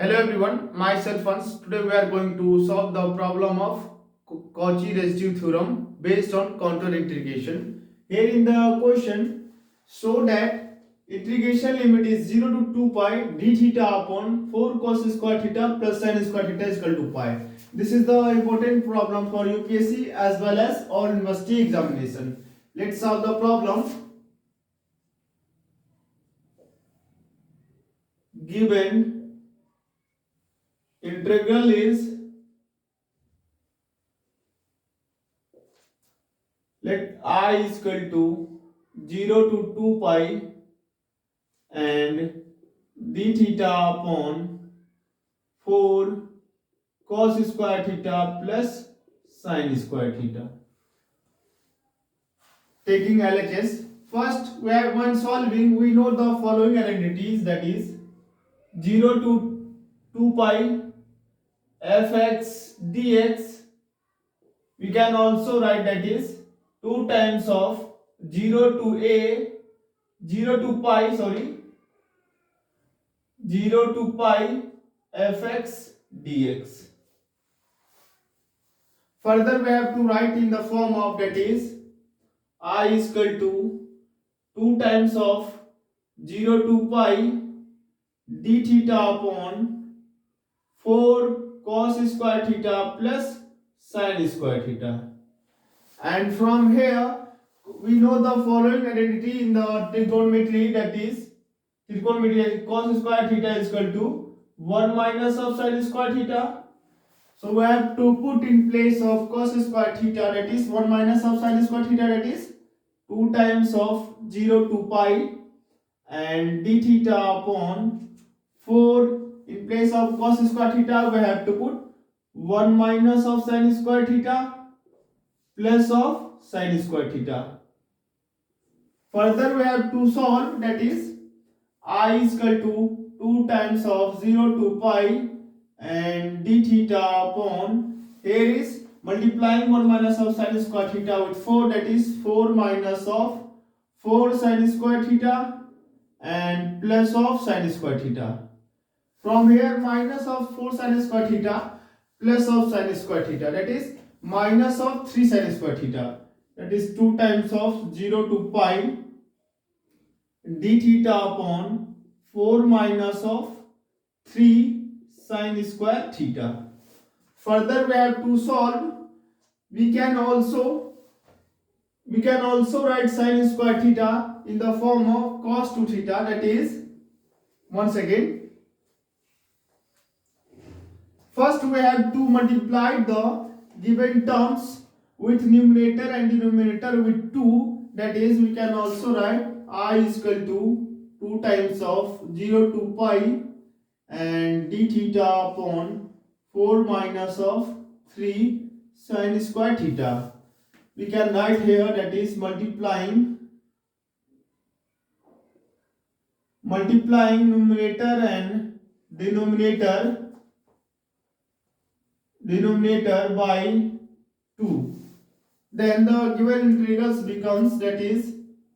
Hello everyone, myself Hans. Today we are going to solve the problem of Cauchy residue theorem based on contour integration. Here in the question, show that integration limit is 0 to 2 pi d theta upon 4 cos square theta plus sin square theta is equal to pi. This is the important problem for UPSC as well as all university examination. Let's solve the problem. Given integral is, let I is equal to 0 to 2 pi and d theta upon 4 cos square theta plus sin square theta. Taking LHS, first when solving we know the following identities, that is 0 to 2 pi fx dx. We can also write that is 2 times of 0 to a 0 to pi 0 to pi fx dx. Further we have to write in the form of, that is I is equal to 2 times of 0 to pi d theta upon 4 cos square theta plus sin square theta. And from here we know the following identity in the trigonometry, that is trigonometry cos square theta is equal to 1 minus of sin square theta. So we have to put in place of cos square theta, that is 1 minus of sin square theta, that is 2 times of 0 to pi and d theta upon 4. In place of cos square theta we have to put 1 minus of sin square theta plus of sin square theta. Further we have to solve, that is I is equal to 2 times of 0 to pi and d theta upon, here is multiplying 1 minus of sin square theta with 4, that is 4 minus of 4 sin square theta and plus of sin square theta. From here minus of 4 sin square theta plus of sin square theta, that is minus of 3 sin square theta, that is 2 times of 0 to pi d theta upon 4 minus of 3 sin square theta. Further we have to solve. We can also write sin square theta in the form of cos 2 theta, that is, once again, first we have to multiply the given terms with numerator and denominator with 2, that is we can also write I is equal to 2 times of 0 to pi and d theta upon 4 minus of 3 sin square theta. We can write here, that is multiplying numerator and denominator by 2. Then the given integrals becomes, that is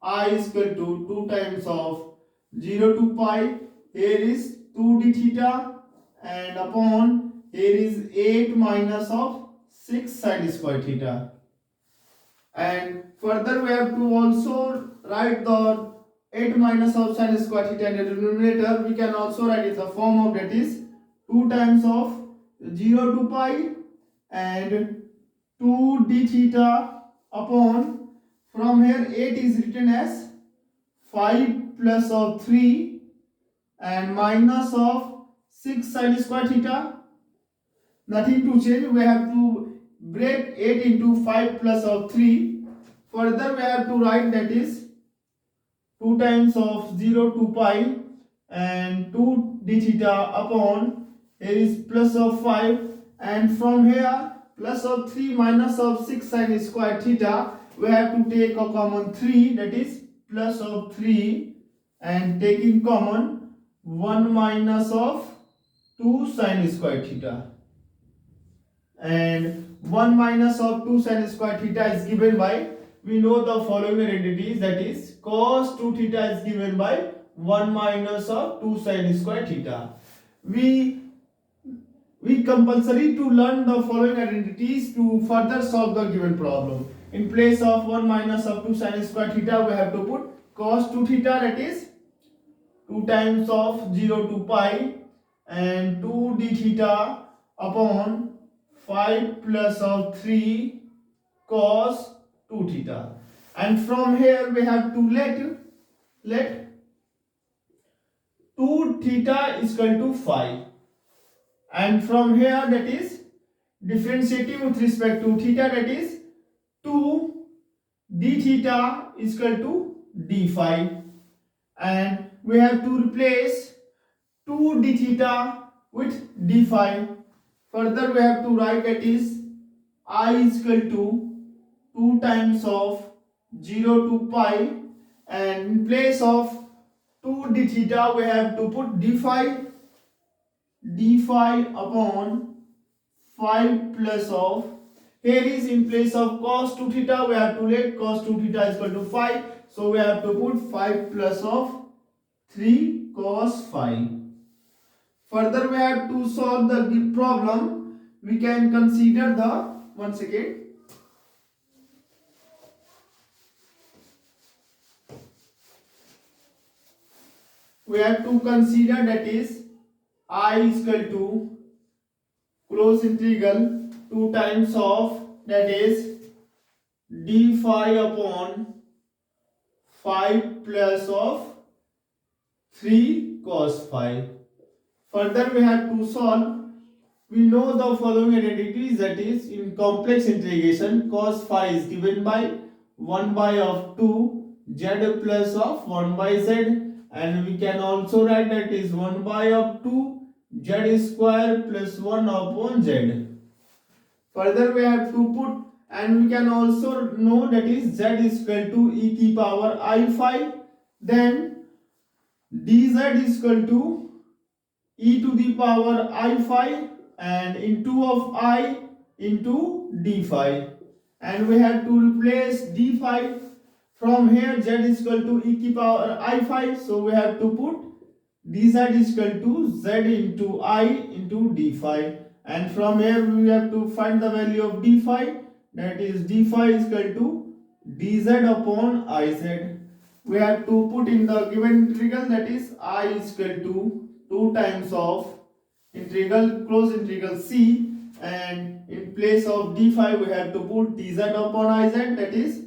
I is equal to 2 times of 0 to pi, here is 2 d theta and upon, here is 8 minus of 6 sin square theta. And further we have to also write the 8 minus of sin square theta in the denominator. We can also write in the form of, that is 2 times of 0 to pi and 2 d theta upon, from here 8 is written as 5 plus of 3 and minus of 6 sin square theta. Nothing to change, we have to break 8 into 5 plus of 3. Further we have to write, that is 2 times of 0 to pi and 2 d theta upon, here is plus of 5 and from here plus of 3 minus of 6 sin square theta, we have to take a common 3, that is plus of 3 and taking common 1 minus of 2 sin square theta, and 1 minus of 2 sin square theta is given by, we know the following identities, that is cos 2 theta is given by 1 minus of 2 sin square theta. We we compulsory to learn the following identities to further solve the given problem. In place of 1 minus up to sin square theta, we have to put cos 2 theta, that is 2 times of 0 to pi, and 2 d theta upon 5 plus of 3 cos 2 theta. And from here we have to let 2 theta is equal to 5, and from here that is differentiating with respect to theta, that is 2 d theta is equal to d phi, and we have to replace 2 d theta with d phi. Further we have to write that is I is equal to 2 times of 0 to pi, and in place of 2 d theta we have to put d phi upon 5 plus of, here is in place of cos 2 theta we have to let cos 2 theta is equal to 5, so we have to put 5 plus of 3 cos phi. Further we have to solve the problem. We can consider the, once again, we have to consider that is I is equal to close integral 2 times of, that is d phi upon 5 plus of 3 cos phi. Further we have to solve. We know the following identities, that is in complex integration cos phi is given by 1 by of 2 z plus of 1 by z, and we can also write that is 1 by of 2 z square plus 1 upon z. Further we have to put, and we can also know that is z is equal to e की power I phi, then dz is equal to e to the power I phi and into of I into d phi, and we have to replace d phi. From here z is equal to e की power I phi, so we have to put dz is equal to z into I into d phi, and from here we have to find the value of d phi, that is d phi is equal to dz upon iz. We have to put in the given integral, that is I is equal to 2 times of integral close integral c, and in place of d phi we have to put dz upon iz, that is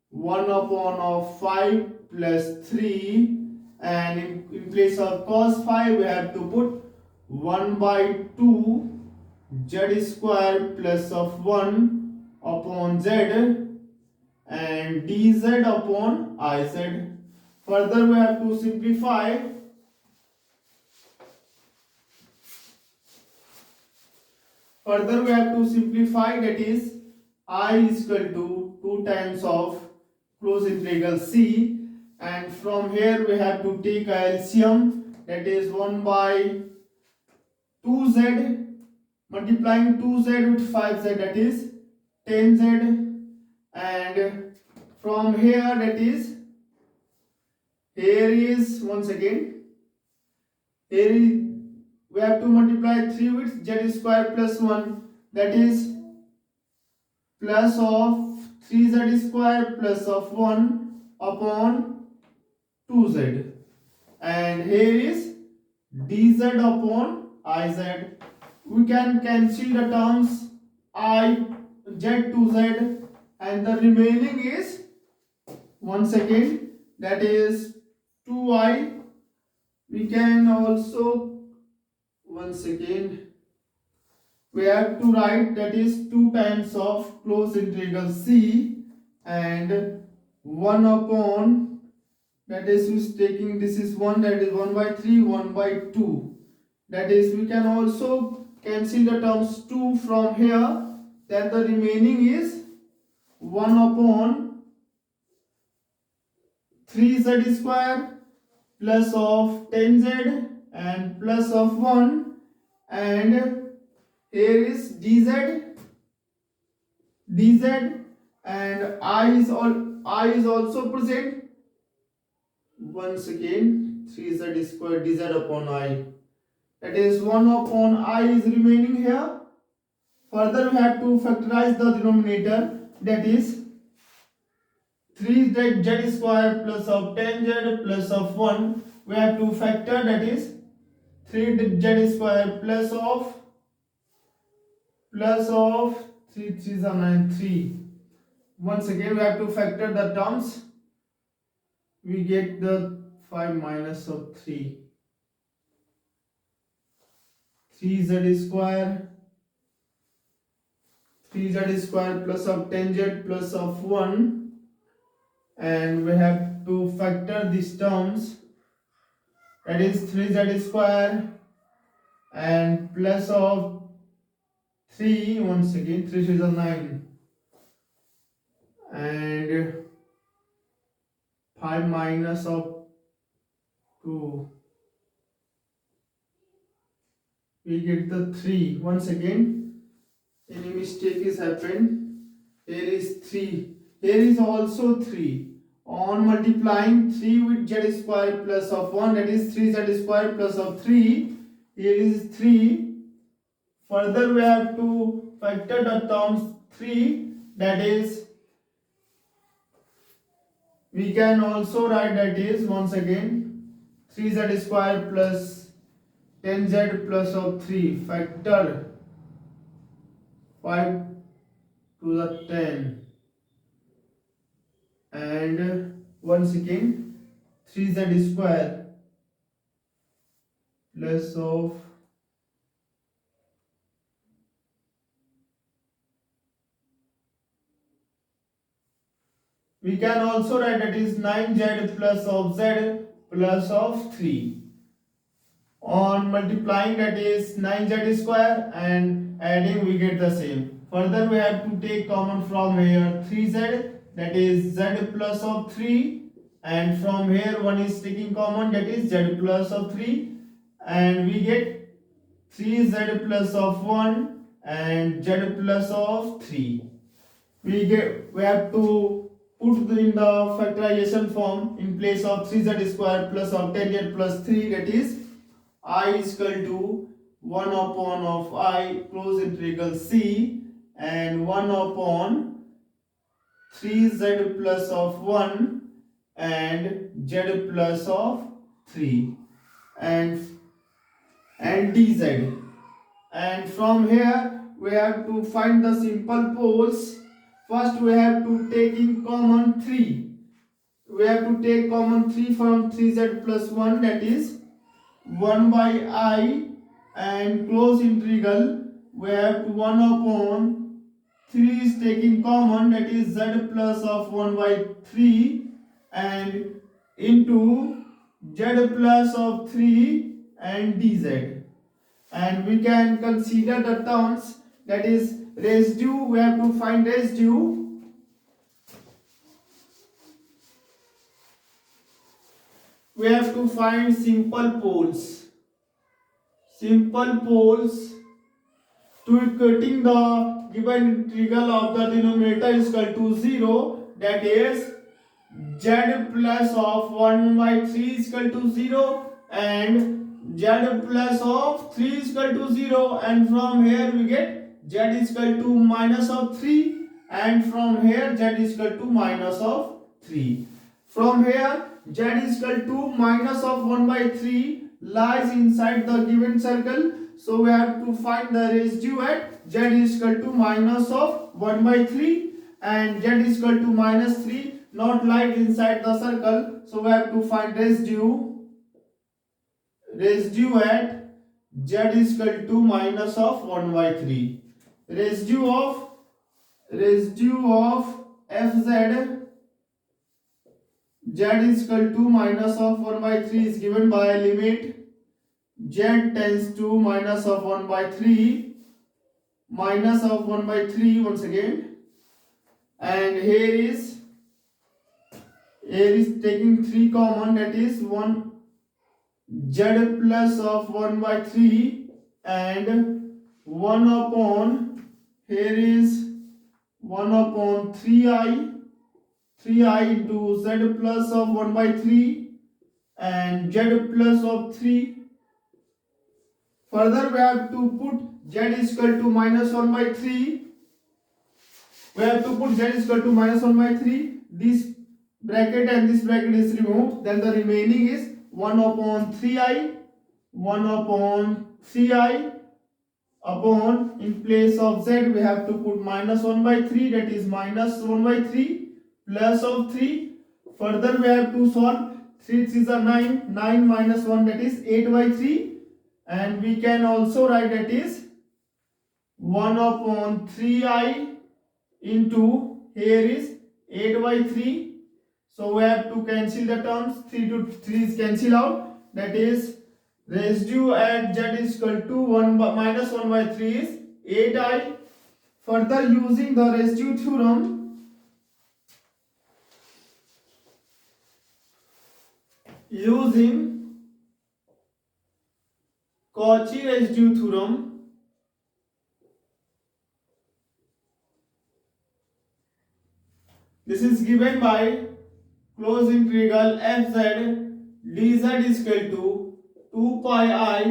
1 upon of 5 plus 3, and in place of cos phi we have to put 1 by 2 z square plus of 1 upon z and dz upon iz. Further we have to simplify. Further we have to simplify, that is I is equal to 2 times of close integral c, and from here we have to take a LCM, that is 1 by 2z multiplying 2z with 5z, that is 10z, and from here that is, here is once again, here is, we have to multiply 3 with z square plus 1, that is plus of 3z square plus of 1 upon 2z, and here is dz upon iz. We can cancel the terms I z to z, and the remaining is, once again, that is 2I. We can also, once again, we have to write that is 2 times of close integral c and 1 upon, that is who's taking, this is 1, that is 1 by 3 1 by 2, that is we can also cancel the terms 2 from here, then the remaining is 1 upon 3z square plus of 10z and plus of 1, and here is dz, and I is also present. Once again 3z square dz upon I, that is 1 upon I is remaining here. Further we have to factorize the denominator, that is 3z square plus of 10z plus of 1. We have to factor, that is 3z square plus of 3 3s are 9 3. Once again we have to factor the terms. We get the 5 minus of 3z square 3z square plus of 10z plus of 1, and we have to factor these terms, that is 3z square and plus of 3, once again 3 is 9, and 5 minus of 2, we get the 3. Once again any mistake is happened. Here is 3, here is also 3. On multiplying 3 with z square plus of 1, that is 3z square plus of 3, here is 3. Further we have to factor the terms 3, that is we can also write, that is once again 3z square plus 10z plus of 3, factor 5 to the 10, and once again 3z square plus of we can also write, that is 9z plus of z plus of 3. On multiplying, that is 9z square, and adding we get the same. Further we have to take common from here 3z, that is z plus of 3, and from here 1 is taking common, that is z plus of 3, and we get 3z plus of 1 and z plus of 3. We have to put in the factorization form in place of 3z square plus of 10z plus 3, that is I is equal to 1 upon of I close integral c, and 1 upon 3z plus of 1 and z plus of 3 and dz. And from here we have to find the simple poles. First we have to take in common 3. We have to take common 3 from 3z plus 1, that is 1 by I, and close integral we have to 1 upon 3 is taking common, that is z plus of 1 by 3, and into z plus of 3 and dz. And we can consider the terms, that is residue. We have to find residue. We have to find simple poles. Simple poles to equating the given integral of the denominator is equal to 0, that is z plus of 1 by 3 is equal to 0 and z plus of 3 is equal to 0, and from here we get z is equal to minus of 3, and from here z is equal to minus of 3. From here z is equal to minus of 1 by 3 lies inside the given circle, so we have to find the residue at z is equal to minus of 1 by 3 and z is equal to minus 3 not lies inside the circle, so we have to find residue at z is equal to minus of 1 by 3. Residue of fz z is equal to minus of 1 by 3 is given by limit z tends to minus of 1 by 3, minus of 1 by 3 once again, and here is taking 3 common, that is 1 z plus of 1 by 3 and 1 upon, here is 1 upon 3i into z plus of 1 by 3 and z plus of 3 Further we have to put z is equal to minus 1 by 3. We have to put z is equal to minus 1 by 3. This bracket and this bracket is removed. Then the remaining is 1 upon 3i. 1 upon 3i upon, in place of z we have to put minus 1 by 3, that is minus 1 by 3 plus of 3. Further we have to solve. 3 3s are 9. 9 minus 1, that is 8 by 3. And we can also write that is 1 upon 3i into, here is 8 by 3. So we have to cancel the terms. 3 to 3 is cancel out. That is residue at z is equal to 1 by, minus 1 by 3 is 8i. Further, using the residue theorem, using Cauchy residue theorem, this is given by closed integral fz dz is equal to 2 pi I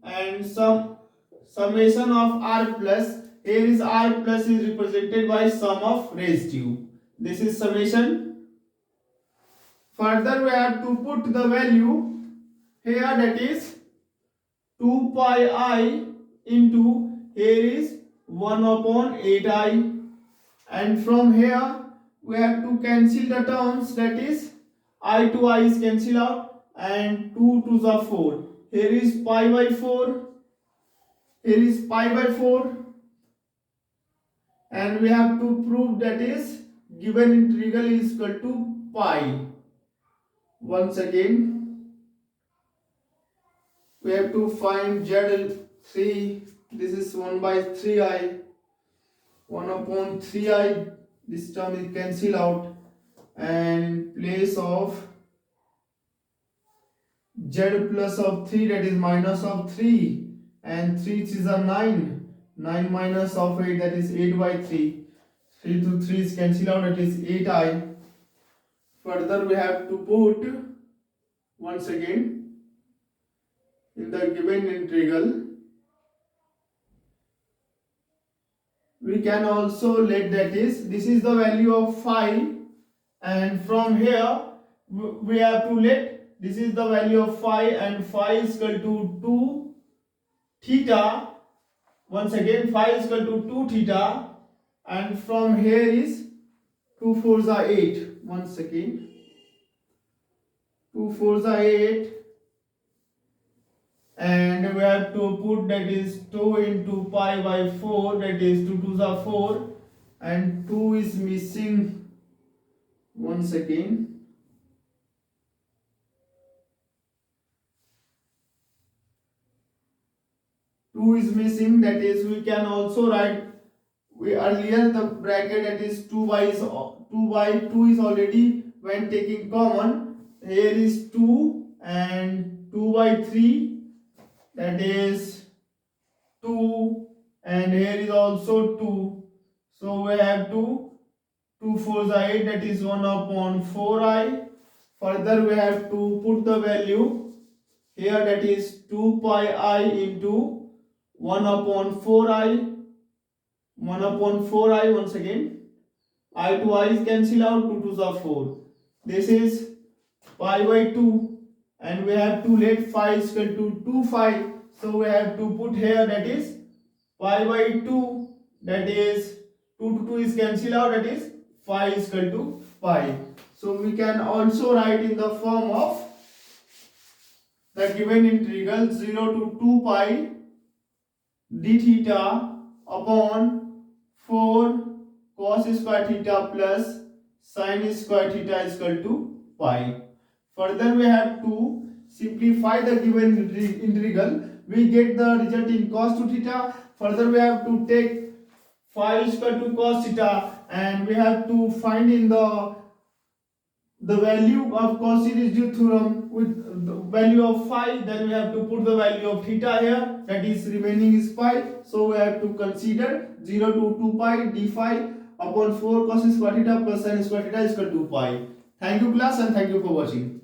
and summation of r plus, here is r plus is represented by sum of residue. This is summation. Further we have to put the value here, that is 2 pi I into, here is 1 upon 8i, and from here we have to cancel the terms, that is I to I is cancel out and 2 to the 4. Here is pi by 4. Here is pi by 4. And we have to prove that is given integral is equal to pi. Once again, we have to find z3. This is 1 by 3i. 1 upon 3i. This term is cancel out. And in place of z plus of 3, that is minus of 3, and 3 is a 9. 9 minus of 8, that is 8 by 3. 3 to 3 is cancel out, that is 8i. Further we have to put, once again, in the given integral, we can also let, that is, this is the value of phi, and from here we have to let, this is the value of phi, and phi is equal to 2 theta. Once again, phi is equal to 2 theta, and from here is 2 4s are 8. Once again, 2 4s are 8, and we have to put, that is 2 into pi by 4, that is 2 2s are 4, and 2 is missing. Once again, 2 is missing, that is we can also write, we earlier the bracket, that is 2 by 2 is already when taking common. Here is 2 and 2 by 3, that is 2, and here is also 2. So we have 2 4s are 8, that is 1 upon 4i. Further we have to put the value here, that is 2 pi I into 1 upon 4i. 1 upon 4i, once again, I to I is cancel out, 2 2s are 4. This is pi by 2, and we have to let phi is equal to 2 phi. So we have to put here, that is pi by 2, that is 2 to 2 is cancel out, that is phi is equal to pi. So we can also write in the form of the given integral 0 to 2 pi d theta upon 4 cos square theta plus sin square theta is equal to pi. Further we have to simplify the given integral. We get the result in cos 2 theta. Further we have to take phi is equal to cos theta, and we have to find in the value of Cauchy residue theorem with the value of phi. Then we have to put the value of theta here, that is remaining is pi. So we have to consider 0 to 2 pi d phi upon 4 cos square theta plus sin square theta is equal to pi. Thank you class, and thank you for watching.